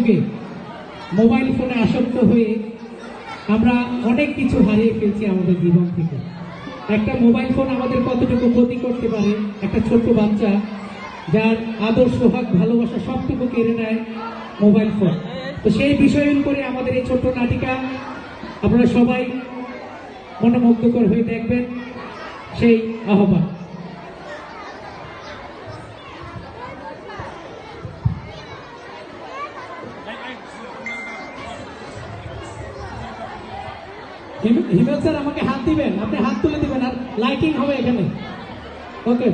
যুগে মোবাইল ফোনে আসক্ত হয়ে আমরা অনেক কিছু হারিয়ে ফেলছি আমাদের জীবন থেকে। একটা মোবাইল ফোন আমাদের কতটুকু ক্ষতি করতে পারে, একটা ছোট্ট বাচ্চা যার আদর সোহাগ ভালোবাসা সবটুকু কেড়ে নেয় মোবাইল ফোন। তো সেই বিষয়ের উপরে আমাদের এই ছোট্ট নাটিকা আপনারা সবাই মনোমুগ্ধকর হয়ে দেখবেন, সেই আহ্বান। হিমেল স্যার আমাকে হাত দিবেন, আপনি হাত তুলে দিবেন আর লাইটিং হবে এখানে। ওকে,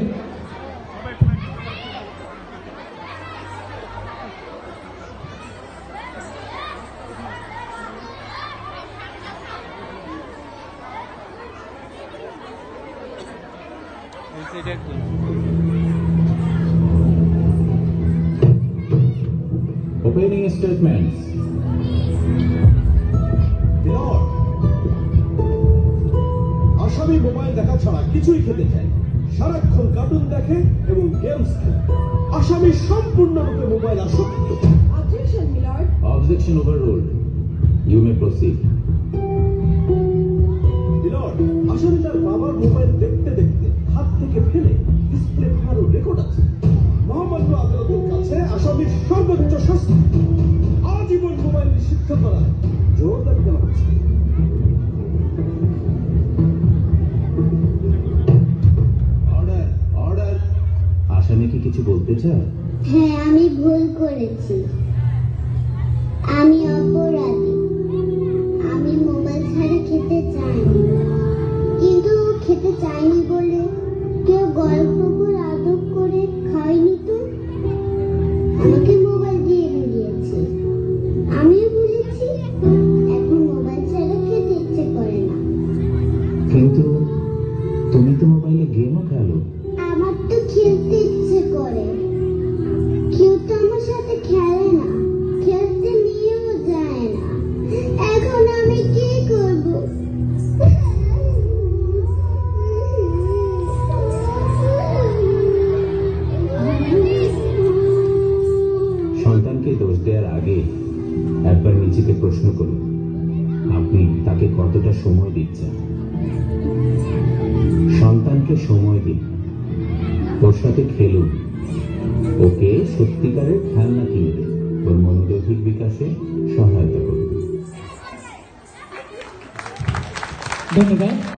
Opening statements. আসামি মোবাইল দেখা ছাড়া কিছুই খেতে চায়, সারাক্ষণ কার্টুন দেখে এবং গেমস খেলে। আসামি সম্পূর্ণরূপে মোবাইল আসক্ত। Objection, my lord. Objection overruled. You may proceed. Milord, আসামি তার বাবার মোবাইল দেখতে দেখতে হাত থেকে ফেলে ডিসপ্লে ভাঙারও রেকর্ড আছে। মহামান্য আদালতের কাছে আসামির সর্বোচ্চ শাস্তি আজীবন মোবাইল নিষিদ্ধ করা জোরদার করা হচ্ছে। Order, order. আসামি কি কিছু বলতে চায়? হ্যাঁ, আমি ভুল করেছি, আমি অপরাধী। আমি মোবাইল ছাড়া খেতে চাইনি, কিন্তু খেতে চাইনি বলে কেউ গল্প করে আদর করে খায়নি তো, আমাকে মোবাইল দিয়ে দিয়েছে। আমিও বুঝেছি এখন মোবাইল ছাড়া খেতে ইচ্ছে করে না। কিন্তু তুমি তো মোবাইলে গেমও খেলো। আমার তো খেলতে ইচ্ছে করে, কেউ তো আমার সাথে খেলে না, খেলতে নিয়েও যায় না। এখন আমি কি করব? সন্তানকে দোষ দেওয়ার আগে একবার নিজেকে প্রশ্ন করুন, আপনি তাকে কতটা সময় দিচ্ছেন। সন্তানকে সময় দিন, ওর সাথে খেলুন, ওকে সত্যিকারের খেলনা কিনে দিন, ওর মনোদৈহিক বিকাশে সহায়তা করুন। ধন্যবাদ।